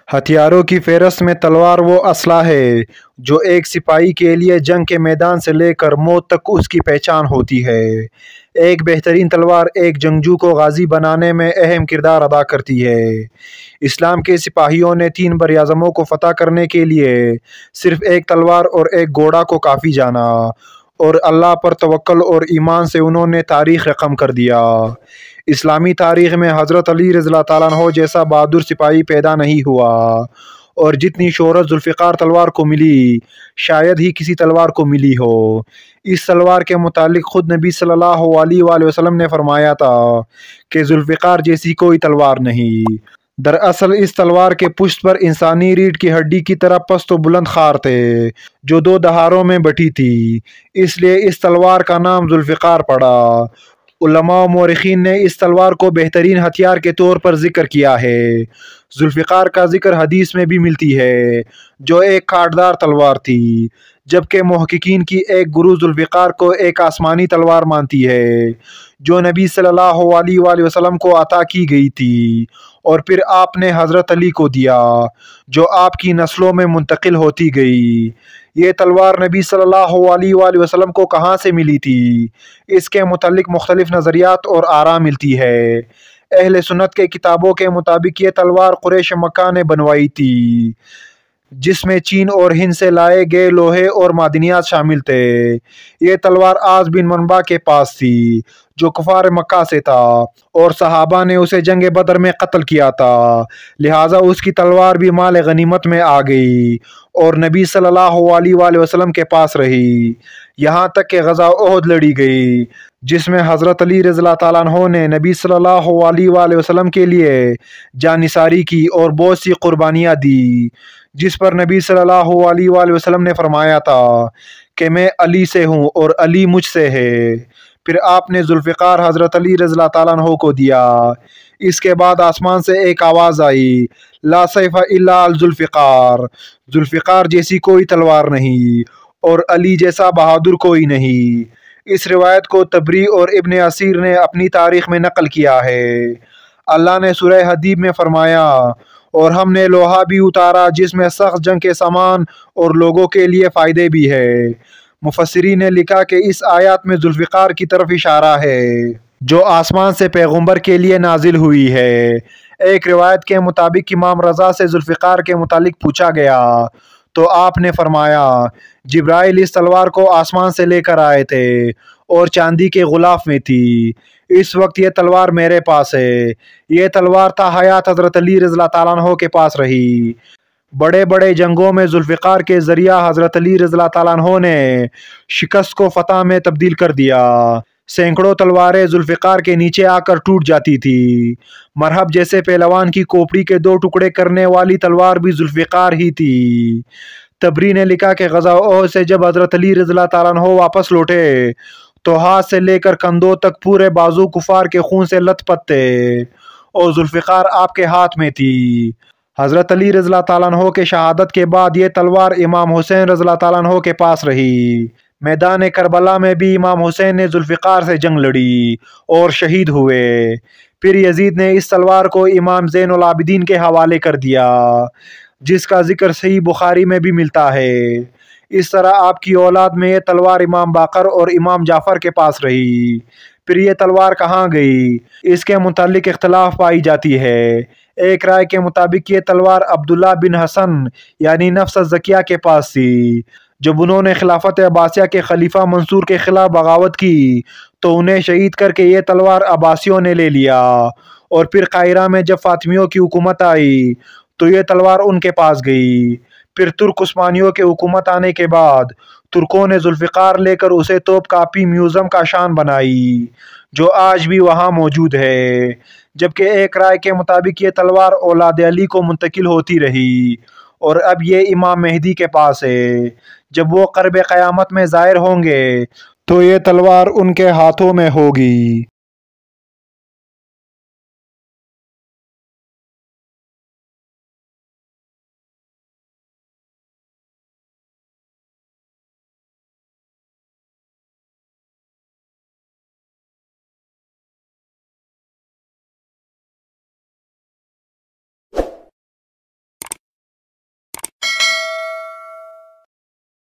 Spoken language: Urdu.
ہتھیاروں کی فہرست میں تلوار وہ اسلحہ ہے جو ایک سپاہی کے لیے جنگ کے میدان سے لے کر موت تک اس کی پہچان ہوتی ہے۔ ایک بہترین تلوار ایک جنگجو کو غازی بنانے میں اہم کردار ادا کرتی ہے۔ اسلام کے سپاہیوں نے 3 براعظموں کو فتح کرنے کے لیے صرف ایک تلوار اور ایک گھوڑا کو کافی جانا، اور اللہ پر توکل اور ایمان سے انہوں نے تاریخ رقم کر دیا۔ اسلامی تاریخ میں حضرت علی رضی اللہ تعالیٰ عنہ جیسا بہادر سپاہی پیدا نہیں ہوا، اور جتنی شہرت ذوالفقار تلوار کو ملی شاید ہی کسی تلوار کو ملی ہو۔ اس تلوار کے متعلق خود نبی صلی اللہ علیہ وآلہ وسلم نے فرمایا تھا کہ ذوالفقار جیسی کوئی تلوار نہیں۔ دراصل اس تلوار کے پشت پر انسانی ریڑھ کی ہڈی کی طرح پست و بلند خار تھے جو 2 دھاروں میں بٹی تھی، اس لیے اس تلوار کا نام ذوالفقار پڑا۔ علماء و مورخین نے اس تلوار کو بہترین ہتھیار کے طور پر ذکر کیا ہے۔ ذوالفقار کا ذکر حدیث میں بھی ملتی ہے جو ایک کاٹدار تلوار تھی، جبکہ محققین کی ایک گروہ ذوالفقار کو ایک آسمانی تلوار مانتی ہے جو نبی صلی اللہ علیہ وآلہ وسلم کو عطا کی گئی تھی اور پھر آپ نے حضرت علی کو دیا، جو آپ کی نسلوں میں منتقل ہوتی گئی۔ یہ تلوار نبی صلی اللہ علیہ وآلہ وسلم کو کہاں سے ملی تھی، اس کے متعلق مختلف نظریات اور آراء ملتی ہے۔ اہل سنت کے کتابوں کے مطابق یہ تلوار قریش مکہ نے بنوائی تھی، جس میں چین اور ہند سے لائے گئے لوہے اور معدنیات شامل تھے۔ یہ تلوار عاص بن منبع کے پاس تھی جو کفار مکہ سے تھا، اور صحابہ نے اسے جنگ بدر میں قتل کیا تھا، لہٰذا اس کی تلوار بھی مال غنیمت میں آ گئی اور نبی صلی اللہ علیہ وآلہ وسلم کے پاس رہی، یہاں تک کہ غزوہ احد لڑی گئی، جس میں حضرت علی رضی اللہ تعالیٰ عنہ نے نبی صلی اللہ علیہ وآلہ وسلم کے لیے جان نثاری کی اور بہت سی قربانیاں دی، جس پر نبی صلی اللہ علیہ وآلہ وسلم نے فرمایا تھا کہ میں علی سے ہوں اور علی مجھ سے ہے۔ پھر آپ نے ذوالفقار حضرت علی رضی اللہ تعالیٰ عنہ کو دیا۔ اس کے بعد آسمان سے ایک آواز آئی، لا سیف الا ذوالفقار، ذوالفقار جیسی کوئی تلوار نہیں اور علی جیسا بہادر کوئی نہیں۔ اس روایت کو طبری اور ابن اسیر نے اپنی تاریخ میں نقل کیا ہے۔ اللہ نے سورہ حدید میں فرمایا، اور ہم نے لوہا بھی اتارا جس میں سخت جنگ کے سامان اور لوگوں کے لیے فائدے بھی ہے۔ مفسرین نے لکھا کہ اس آیات میں ذوالفقار کی طرف اشارہ ہے جو آسمان سے پیغمبر کے لیے نازل ہوئی ہے۔ ایک روایت کے مطابق امام رضا سے ذوالفقار کے متعلق پوچھا گیا تو آپ نے فرمایا، جبرائیل اس تلوار کو آسمان سے لے کر آئے تھے اور چاندی کے غلاف میں تھی، اس وقت یہ تلوار میرے پاس ہے۔ یہ تلوار تا حیات حضرت علی رضی اللہ تعالیٰ عنہ کے پاس رہی۔ بڑے بڑے جنگوں میں ذوالفقار کے ذریعہ حضرت علی رضی اللہ تعالیٰ عنہ نے شکست کو فتح میں تبدیل کر دیا۔ سینکڑوں تلواریں ذوالفقار کے نیچے آ کر ٹوٹ جاتی تھی۔ مرہب جیسے پہلوان کی کھوپڑی کے 2 ٹکڑے کرنے والی تلوار بھی ذوالفقار ہی تھی۔ طبری نے لکھا کہ غزوہ احد سے جب حضرت علی رضی اللہ تعالیٰ عنہ واپس لوٹے تو ہاتھ سے لے کر کندھوں تک پورے بازو کفار کے خون سے لت پت تھے اور ذوالفقار آپ کے ہاتھ میں تھی۔ حضرت علی رضی اللہ تعالیٰ عنہ کے شہادت کے بعد یہ تلوار امام حسین رضی اللہ تعالیٰ عنہ کے پاس رہی۔ میدان کربلا میں بھی امام حسین نے ذوالفقار سے جنگ لڑی اور شہید ہوئے۔ پھر یزید نے اس تلوار کو امام زین العابدین کے حوالے کر دیا، جس کا ذکر صحیح بخاری میں بھی ملتا ہے۔ اس طرح آپ کی اولاد میں یہ تلوار امام باقر اور امام جعفر کے پاس رہی۔ پھر یہ تلوار کہاں گئی، اس کے متعلق اختلاف پائی جاتی ہے۔ ایک رائے کے مطابق یہ تلوار عبداللہ بن حسن یعنی نفس الزکیہ کے پاس تھی۔ جب انہوں نے خلافت عباسیہ کے خلیفہ منصور کے خلاف بغاوت کی تو انہیں شہید کر کے یہ تلوار عباسیوں نے لے لیا، اور پھر قاہرہ میں جب فاطمیوں کی حکومت آئی تو یہ تلوار ان کے پاس گئی۔ پھر ترک عثمانیوں کے حکومت آنے کے بعد ترکوں نے ذوالفقار لے کر اسے توپ کاپی میوزیم کا شان بنائی جو آج بھی وہاں موجود ہے، جبکہ ایک رائے کے مطابق یہ تلوار اولاد علی کو منتقل ہوتی رہی اور اب یہ امام مہدی کے پاس ہے۔ جب وہ قرب قیامت میں ظاہر ہوں گے تو یہ تلوار ان کے ہاتھوں میں ہوگی۔